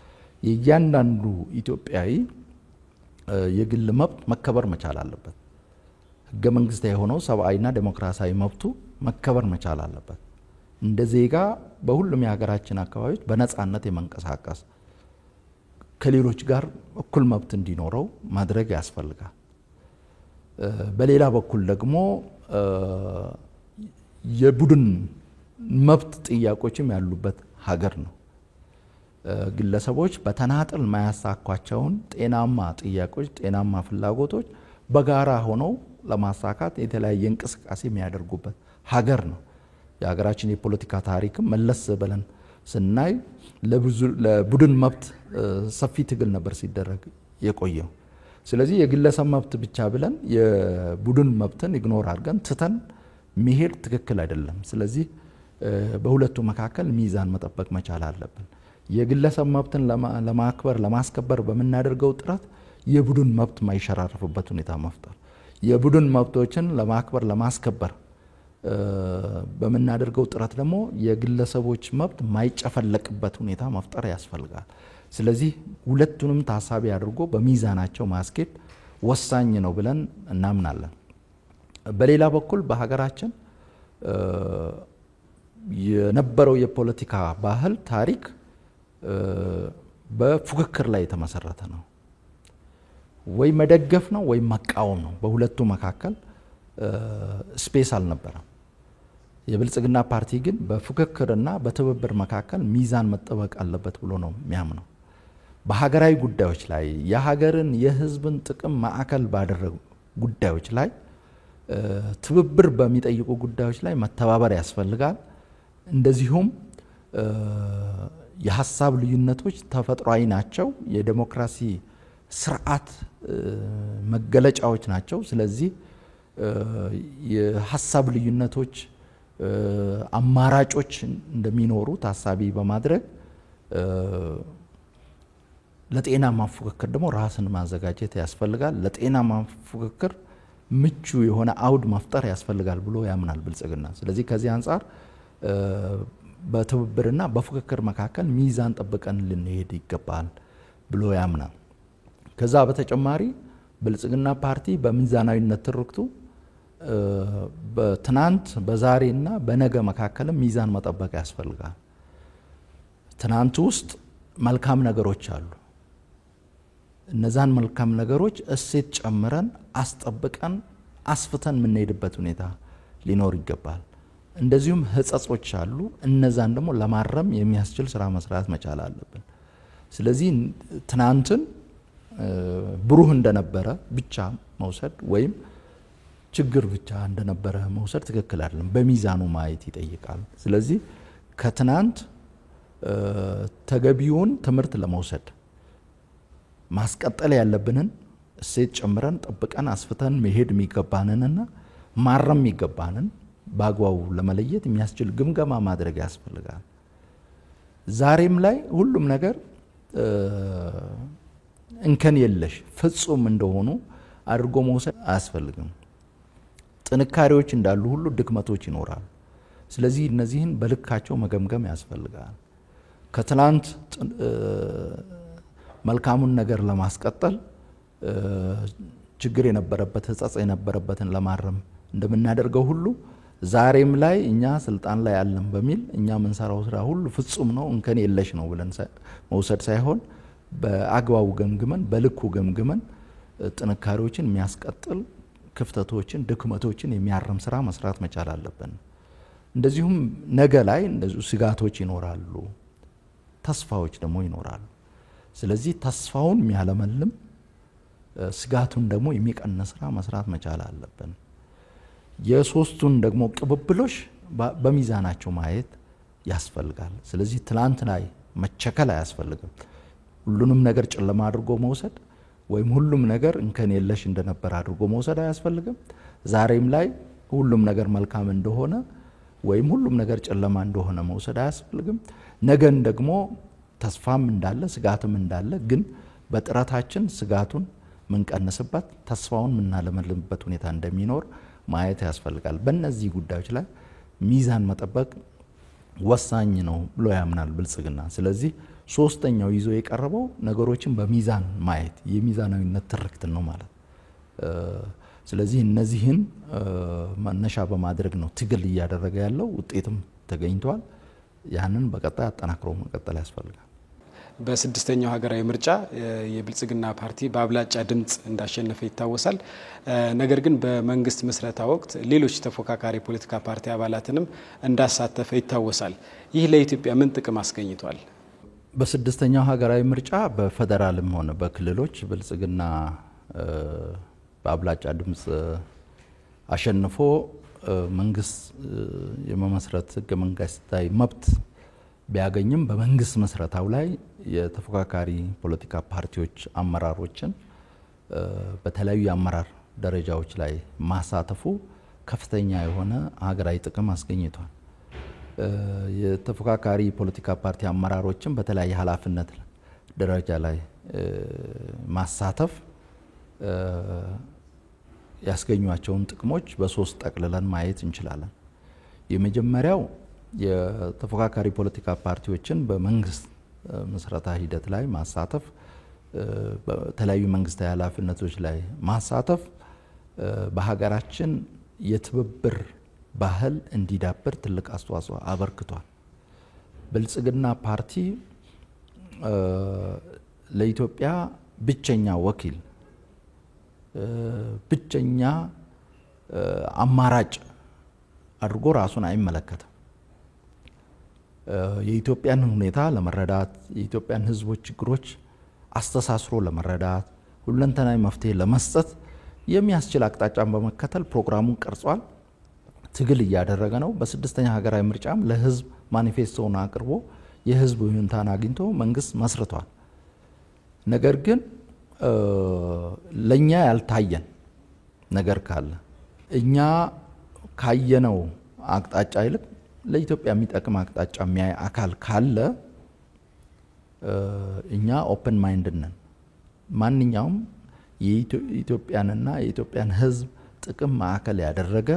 የእያንዳንዱ ኢትዮጵያዊ የግል መብት መከበር መቻል አለበት። ህገ መንግስታዊ የሆነው ሰብአዊና ዴሞክራሲያዊ መብቱ መከበር መቻል አለበት። እንደ ዜጋ በሁሉም የሀገራችን አካባቢዎች በነጻነት የመንቀሳቀስ ከሌሎች ጋር እኩል መብት እንዲኖረው ማድረግ ያስፈልጋል። በሌላ በኩል ደግሞ የቡድን መብት ጥያቄዎችም ያሉበት ሀገር ነው። ግለሰቦች በተናጠል ማያሳኳቸውን ጤናማ ጥያቄዎች፣ ጤናማ ፍላጎቶች በጋራ ሆነው ለማሳካት የተለያየ እንቅስቃሴ የሚያደርጉበት ሀገር ነው። የሀገራችን የፖለቲካ ታሪክም መለስ ብለን ስናይ ለቡድን መብት ሰፊ ትግል ነበር ሲደረግ የቆየው። ስለዚህ የግለሰብ መብት ብቻ ብለን የቡድን መብትን ኢግኖር አድርገን ትተን መሄድ ትክክል አይደለም። ስለዚህ በሁለቱ መካከል ሚዛን መጠበቅ መቻል አለብን። የግለሰብ መብትን ለማክበር ለማስከበር በመናደርገው ጥረት የቡድን መብት ማይሸራረፍበት ሁኔታ መፍጠር፣ የቡድን መብቶችን ለማክበር ለማስከበር በመናደርገው ጥረት ደግሞ የግለሰቦች መብት ማይጨፈለቅበት ሁኔታ መፍጠር ያስፈልጋል። ስለዚህ ሁለቱንም ታሳቢ አድርጎ በሚዛናቸው ማስኬድ ወሳኝ ነው ብለን እናምናለን። በሌላ በኩል በሀገራችን የነበረው የፖለቲካ ባህል ታሪክ በፉክክር ላይ የተመሰረተ ነው። ወይ መደገፍ ነው ወይ መቃወም ነው። በሁለቱ መካከል ስፔስ አልነበረም። የብልጽግና ፓርቲ ግን በፉክክርና በትብብር መካከል ሚዛን መጠበቅ አለበት ብሎ ነው የሚያምነው። በሀገራዊ ጉዳዮች ላይ የሀገርን የሕዝብን ጥቅም ማዕከል ባደረጉ ጉዳዮች ላይ ትብብር በሚጠይቁ ጉዳዮች ላይ መተባበር ያስፈልጋል። እንደዚሁም የሀሳብ ልዩነቶች ተፈጥሯዊ ናቸው፣ የዲሞክራሲ ስርዓት መገለጫዎች ናቸው። ስለዚህ የሀሳብ ልዩነቶች አማራጮች እንደሚኖሩ ታሳቢ በማድረግ ለጤናማ ፉክክር ደግሞ ራስን ማዘጋጀት ያስፈልጋል። ለጤናማ ፉክክር ምቹ የሆነ አውድ መፍጠር ያስፈልጋል ብሎ ያምናል ብልጽግና። ስለዚህ ከዚህ አንጻር በትብብርና በፉክክር መካከል ሚዛን ጠብቀን ልንሄድ ይገባል ብሎ ያምናል። ከዛ በተጨማሪ ብልጽግና ፓርቲ በሚዛናዊነት ትርክቱ በትናንት በዛሬና በነገ መካከል ሚዛን መጠበቅ ያስፈልጋል። ትናንት ውስጥ መልካም ነገሮች አሉ። እነዛን መልካም ነገሮች እሴት ጨምረን አስጠብቀን አስፍተን የምንሄድበት ሁኔታ ሊኖር ይገባል። እንደዚሁም ህጸጾች አሉ። እነዛን ደግሞ ለማረም የሚያስችል ስራ መስራት መቻል አለብን። ስለዚህ ትናንትን ብሩህ እንደነበረ ብቻ መውሰድ ወይም ችግር ብቻ እንደነበረ መውሰድ ትክክል አይደለም። በሚዛኑ ማየት ይጠይቃል። ስለዚህ ከትናንት ተገቢውን ትምህርት ለመውሰድ ማስቀጠል ያለብንን እሴት ጨምረን ጠብቀን አስፍተን መሄድ የሚገባንንና ማረም የሚገባንን በአግባቡ ለመለየት የሚያስችል ግምገማ ማድረግ ያስፈልጋል። ዛሬም ላይ ሁሉም ነገር እንከን የለሽ ፍጹም እንደሆኑ አድርጎ መውሰድ አያስፈልግም። ጥንካሬዎች እንዳሉ ሁሉ ድክመቶች ይኖራሉ። ስለዚህ እነዚህን በልካቸው መገምገም ያስፈልጋል። ከትላንት መልካሙን ነገር ለማስቀጠል ችግር የነበረበት ህጸጽ የነበረበትን ለማረም እንደምናደርገው ሁሉ ዛሬም ላይ እኛ ስልጣን ላይ ያለን በሚል እኛ የምንሰራው ስራ ሁሉ ፍጹም ነው እንከን የለሽ ነው ብለን መውሰድ ሳይሆን በአግባቡ ገምግመን በልኩ ገምግመን ጥንካሬዎችን የሚያስቀጥል ክፍተቶችን ድክመቶችን የሚያርም ስራ መስራት መቻል አለብን። እንደዚሁም ነገ ላይ እንደዚሁ ስጋቶች ይኖራሉ፣ ተስፋዎች ደግሞ ይኖራሉ። ስለዚህ ተስፋውን የሚያለመልም ስጋቱን ደግሞ የሚቀንስ ስራ መስራት መቻል አለብን። የሶስቱን ደግሞ ቅብብሎሽ በሚዛናቸው ማየት ያስፈልጋል። ስለዚህ ትላንት ላይ መቸከል አያስፈልግም። ሁሉንም ነገር ጨለማ አድርጎ መውሰድ ወይም ሁሉም ነገር እንከን የለሽ እንደነበር አድርጎ መውሰድ አያስፈልግም። ዛሬም ላይ ሁሉም ነገር መልካም እንደሆነ ወይም ሁሉም ነገር ጨለማ እንደሆነ መውሰድ አያስፈልግም። ነገን ደግሞ ተስፋም እንዳለ ስጋትም እንዳለ ግን በጥረታችን ስጋቱን ምንቀንስበት ተስፋውን ምናለመልምበት ሁኔታ እንደሚኖር ማየት ያስፈልጋል። በእነዚህ ጉዳዮች ላይ ሚዛን መጠበቅ ወሳኝ ነው ብሎ ያምናል ብልጽግና። ስለዚህ ሶስተኛው ይዞ የቀረበው ነገሮችን በሚዛን ማየት የሚዛናዊነት ትርክት ነው ማለት። ስለዚህ እነዚህን መነሻ በማድረግ ነው ትግል እያደረገ ያለው። ውጤትም ተገኝቷል። ያንን በቀጣይ አጠናክሮ መቀጠል ያስፈልጋል። በስድስተኛው ሀገራዊ ምርጫ የብልጽግና ፓርቲ በአብላጫ ድምጽ እንዳሸነፈ ይታወሳል። ነገር ግን በመንግስት ምስረታ ወቅት ሌሎች ተፎካካሪ ፖለቲካ ፓርቲ አባላትንም እንዳሳተፈ ይታወሳል። ይህ ለኢትዮጵያ ምን ጥቅም አስገኝቷል? በስድስተኛው ሀገራዊ ምርጫ በፌደራልም ሆነ በክልሎች ብልጽግና በአብላጫ ድምጽ አሸንፎ መንግስት የመመስረት ህገ መንግስታዊ መብት ቢያገኝም በመንግስት መስረታው ላይ የተፎካካሪ ፖለቲካ ፓርቲዎች አመራሮችን በተለያዩ የአመራር ደረጃዎች ላይ ማሳተፉ ከፍተኛ የሆነ ሀገራዊ ጥቅም አስገኝቷል። የተፎካካሪ ፖለቲካ ፓርቲ አመራሮችን በተለያየ ኃላፊነት ደረጃ ላይ ማሳተፍ ያስገኟቸውን ጥቅሞች በሶስት ጠቅልለን ማየት እንችላለን። የመጀመሪያው የተፎካካሪ ፖለቲካ ፓርቲዎችን በመንግስት መስረታ ሂደት ላይ ማሳተፍ፣ በተለያዩ መንግስታዊ ኃላፊነቶች ላይ ማሳተፍ በሀገራችን የትብብር ባህል እንዲዳብር ትልቅ አስተዋጽኦ አበርክቷል። ብልጽግና ፓርቲ ለኢትዮጵያ ብቸኛ ወኪል ብቸኛ አማራጭ አድርጎ ራሱን አይመለከትም። የኢትዮጵያን ሁኔታ ለመረዳት የኢትዮጵያን ህዝቦች ችግሮች አስተሳስሮ ለመረዳት ሁለንተናዊ መፍትሄ ለመስጠት የሚያስችል አቅጣጫን በመከተል ፕሮግራሙን ቀርጿል። ትግል እያደረገ ነው። በስድስተኛ ሀገራዊ ምርጫም ለህዝብ ማኒፌስቶውን አቅርቦ የህዝብ ይሁንታን አግኝቶ መንግስት መስርቷል። ነገር ግን ለኛ ያልታየን ነገር ካለ እኛ ካየነው አቅጣጫ ይልቅ ለኢትዮጵያ የሚጠቅም አቅጣጫ የሚያይ አካል ካለ እኛ ኦፕን ማይንድድ ነን። ማንኛውም የኢትዮጵያንና የኢትዮጵያን ሕዝብ ጥቅም ማዕከል ያደረገ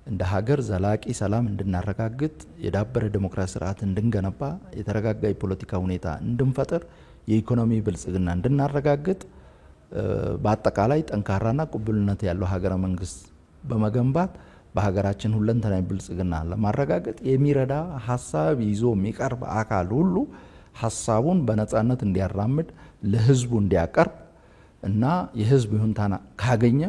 እንደ ሀገር ዘላቂ ሰላም እንድናረጋግጥ የዳበረ ዲሞክራሲ ስርዓት እንድንገነባ የተረጋጋ የፖለቲካ ሁኔታ እንድንፈጥር የኢኮኖሚ ብልጽግና እንድናረጋግጥ በአጠቃላይ ጠንካራና ቅቡልነት ያለው ሀገረ መንግስት በመገንባት በሀገራችን ሁለንተናዊ ብልጽግና ለማረጋገጥ የሚረዳ ሐሳብ ይዞ የሚቀርብ አካል ሁሉ ሐሳቡን በነጻነት እንዲያራምድ ለህዝቡ እንዲያቀርብ እና የህዝብ ይሁንታና ካገኘ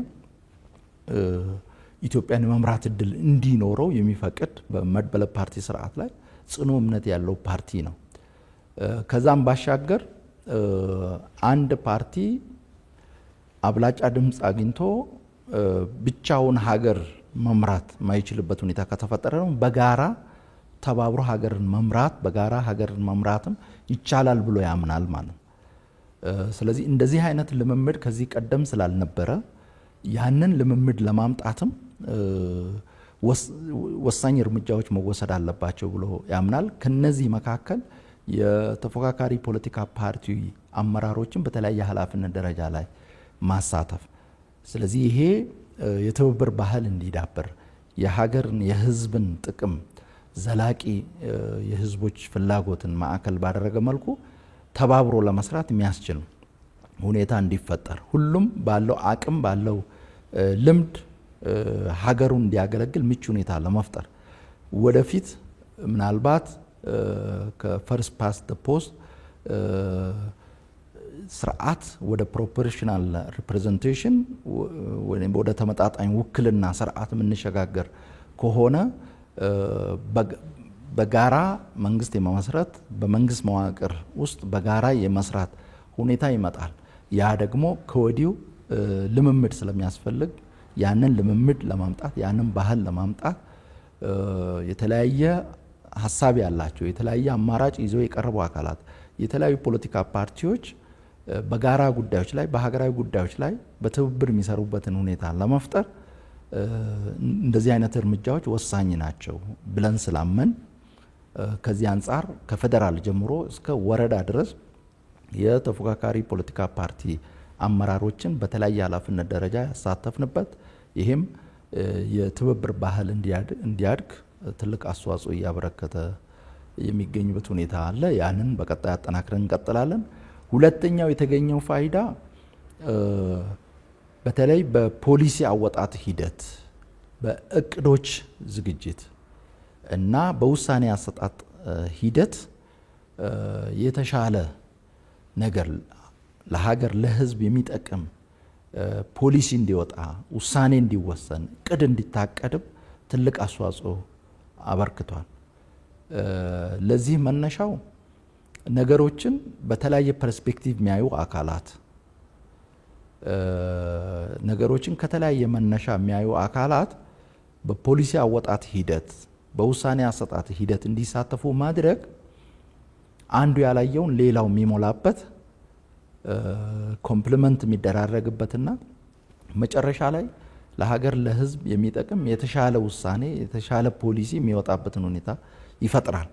ኢትዮጵያን የመምራት እድል እንዲኖረው የሚፈቅድ በመድበለ ፓርቲ ስርዓት ላይ ጽኑ እምነት ያለው ፓርቲ ነው። ከዛም ባሻገር አንድ ፓርቲ አብላጫ ድምጽ አግኝቶ ብቻውን ሀገር መምራት ማይችልበት ሁኔታ ከተፈጠረ ነው በጋራ ተባብሮ ሀገርን መምራት በጋራ ሀገርን መምራትም ይቻላል ብሎ ያምናል ማለት ነው። ስለዚህ እንደዚህ አይነት ልምምድ ከዚህ ቀደም ስላልነበረ ያንን ልምምድ ለማምጣትም ወሳኝ እርምጃዎች መወሰድ አለባቸው ብሎ ያምናል። ከነዚህ መካከል የተፎካካሪ ፖለቲካ ፓርቲ አመራሮችን በተለያየ ኃላፊነት ደረጃ ላይ ማሳተፍ። ስለዚህ ይሄ የትብብር ባህል እንዲዳበር የሀገርን የህዝብን ጥቅም ዘላቂ የህዝቦች ፍላጎትን ማዕከል ባደረገ መልኩ ተባብሮ ለመስራት የሚያስችል ሁኔታ እንዲፈጠር ሁሉም ባለው አቅም ባለው ልምድ ሀገሩን እንዲያገለግል ምቹ ሁኔታ ለመፍጠር ወደፊት ምናልባት ከፈርስት ፓስት ዘ ፖስት ስርዓት ወደ ፕሮፖርሽናል ሪፕሬዘንቴሽን ወደ ተመጣጣኝ ውክልና ስርዓት የምንሸጋገር ከሆነ በጋራ መንግስት የመመስረት በመንግስት መዋቅር ውስጥ በጋራ የመስራት ሁኔታ ይመጣል። ያ ደግሞ ከወዲሁ ልምምድ ስለሚያስፈልግ ያንን ልምምድ ለማምጣት ያንን ባህል ለማምጣት የተለያየ ሐሳብ ያላቸው የተለያየ አማራጭ ይዘው የቀረቡ አካላት የተለያዩ ፖለቲካ ፓርቲዎች በጋራ ጉዳዮች ላይ በሀገራዊ ጉዳዮች ላይ በትብብር የሚሰሩበትን ሁኔታ ለመፍጠር እንደዚህ አይነት እርምጃዎች ወሳኝ ናቸው ብለን ስላመን ከዚህ አንፃር ከፌደራል ጀምሮ እስከ ወረዳ ድረስ የተፎካካሪ ፖለቲካ ፓርቲ አመራሮችን በተለያየ ኃላፊነት ደረጃ ያሳተፍንበት ይሄም የትብብር ባህል እንዲያድግ ትልቅ አስተዋጽኦ ያበረከተ የሚገኝበት ሁኔታ አለ። ያንን በቀጣይ አጠናክረን እንቀጥላለን። ሁለተኛው የተገኘው ፋይዳ በተለይ በፖሊሲ አወጣት ሂደት በእቅዶች ዝግጅት እና በውሳኔ አሰጣጥ ሂደት የተሻለ ነገር ለሀገር ለህዝብ የሚጠቅም ፖሊሲ እንዲወጣ ውሳኔ እንዲወሰን እቅድ እንዲታቀድ ትልቅ አስተዋጽኦ አበርክቷል። ለዚህ መነሻው ነገሮችን በተለያየ ፐርስፔክቲቭ የሚያዩ አካላት ነገሮችን ከተለያየ መነሻ የሚያዩ አካላት በፖሊሲ አወጣት ሂደት በውሳኔ አሰጣጥ ሂደት እንዲሳተፉ ማድረግ አንዱ ያላየውን ሌላው የሚሞላበት ኮምፕሊመንት የሚደራረግበትና መጨረሻ ላይ ለሀገር ለህዝብ የሚጠቅም የተሻለ ውሳኔ የተሻለ ፖሊሲ የሚወጣበትን ሁኔታ ይፈጥራል።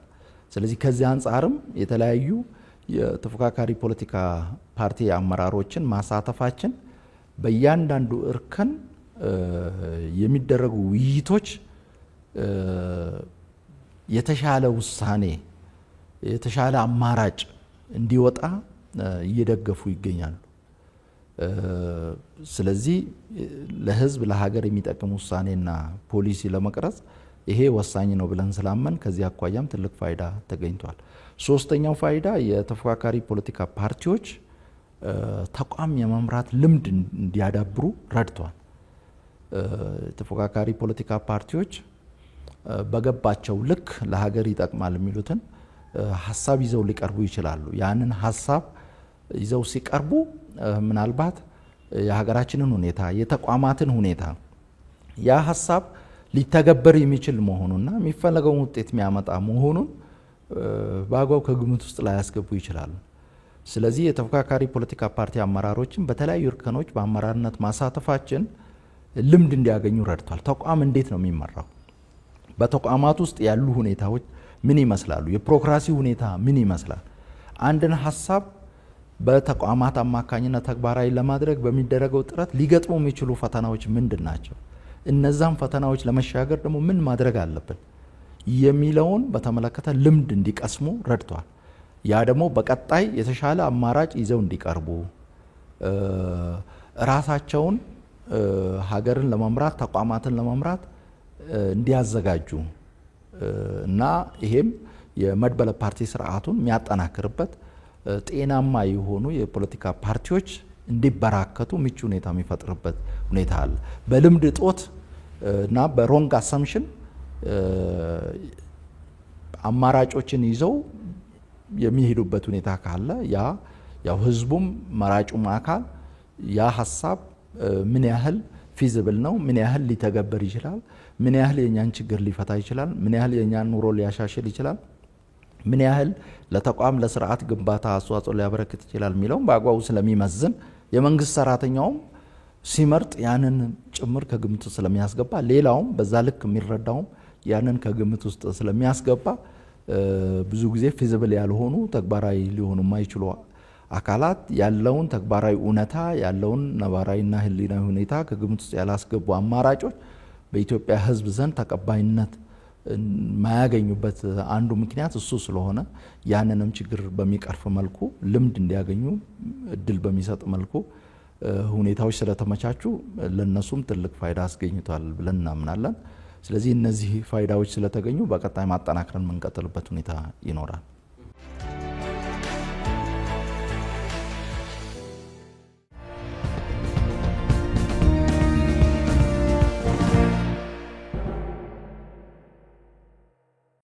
ስለዚህ ከዚህ አንፃርም የተለያዩ የተፎካካሪ ፖለቲካ ፓርቲ አመራሮችን ማሳተፋችን በእያንዳንዱ እርከን የሚደረጉ ውይይቶች የተሻለ ውሳኔ የተሻለ አማራጭ እንዲወጣ እየደገፉ ይገኛሉ። ስለዚህ ለህዝብ ለሀገር የሚጠቅም ውሳኔና ፖሊሲ ለመቅረጽ ይሄ ወሳኝ ነው ብለን ስላመን ከዚህ አኳያም ትልቅ ፋይዳ ተገኝቷል። ሶስተኛው ፋይዳ የተፎካካሪ ፖለቲካ ፓርቲዎች ተቋም የመምራት ልምድ እንዲያዳብሩ ረድቷል። የተፎካካሪ ፖለቲካ ፓርቲዎች በገባቸው ልክ ለሀገር ይጠቅማል የሚሉትን ሐሳብ ይዘው ሊቀርቡ ይችላሉ። ያንን ሐሳብ ይዘው ሲቀርቡ ምናልባት የሀገራችንን ሁኔታ የተቋማትን ሁኔታ ያ ሐሳብ ሊተገበር የሚችል መሆኑና የሚፈለገው ውጤት የሚያመጣ መሆኑን በአግባቡ ከግምት ውስጥ ላይ ያስገቡ ይችላሉ። ስለዚህ የተፎካካሪ ፖለቲካ ፓርቲ አመራሮችን በተለያዩ እርከኖች በአመራርነት ማሳተፋችን ልምድ እንዲያገኙ ረድቷል። ተቋም እንዴት ነው የሚመራው? በተቋማት ውስጥ ያሉ ሁኔታዎች ምን ይመስላሉ? የፕሮክራሲ ሁኔታ ምን ይመስላል? አንድን ሐሳብ በተቋማት አማካኝነት ተግባራዊ ለማድረግ በሚደረገው ጥረት ሊገጥሙ የሚችሉ ፈተናዎች ምንድናቸው? እነዛን ፈተናዎች ለመሻገር ደግሞ ምን ማድረግ አለብን የሚለውን በተመለከተ ልምድ እንዲቀስሙ ረድቷል። ያ ደግሞ በቀጣይ የተሻለ አማራጭ ይዘው እንዲቀርቡ ራሳቸውን ሀገርን ለመምራት ተቋማትን ለመምራት እንዲያዘጋጁ እና ይሄም የመድበለ ፓርቲ ስርዓቱን የሚያጠናክርበት ጤናማ የሆኑ የፖለቲካ ፓርቲዎች እንዲበራከቱ ምቹ ሁኔታ የሚፈጥርበት ሁኔታ አለ። በልምድ እጦት እና በሮንግ አሰምሽን አማራጮችን ይዘው የሚሄዱበት ሁኔታ ካለ ያው ህዝቡም መራጩም አካል ያ ሐሳብ ምን ያህል ፊዚብል ነው፣ ምን ያህል ሊተገበር ይችላል፣ ምን ያህል የኛን ችግር ሊፈታ ይችላል፣ ምን ያህል የኛን ኑሮ ሊያሻሽል ይችላል፣ ምን ያህል ለተቋም ለስርዓት ግንባታ አስተዋጽኦ ሊያበረክት ይችላል የሚለውን በአግባቡ ስለሚመዝን የመንግስት ሰራተኛውም ሲመርጥ ያንን ጭምር ከግምት ስለሚያስገባ ሌላውም በዛ ልክ የሚረዳውም ያንን ከግምት ውስጥ ስለሚያስገባ ብዙ ጊዜ ፊዚብል ያልሆኑ ተግባራዊ ሊሆኑ የማይችሉ አካላት ያለውን ተግባራዊ እውነታ ያለውን ነባራዊና ህሊናዊ ሁኔታ ከግምት ውስጥ ያላስገቡ አማራጮች በኢትዮጵያ ህዝብ ዘንድ ተቀባይነት ማያገኙበት አንዱ ምክንያት እሱ ስለሆነ ያንንም ችግር በሚቀርፍ መልኩ ልምድ እንዲያገኙ እድል በሚሰጥ መልኩ ሁኔታዎች ስለተመቻቹ ለነሱም ትልቅ ፋይዳ አስገኝቷል ብለን እናምናለን። ስለዚህ እነዚህ ፋይዳዎች ስለተገኙ በቀጣይ ማጠናከርን መንቀጥልበት ሁኔታ ይኖራል።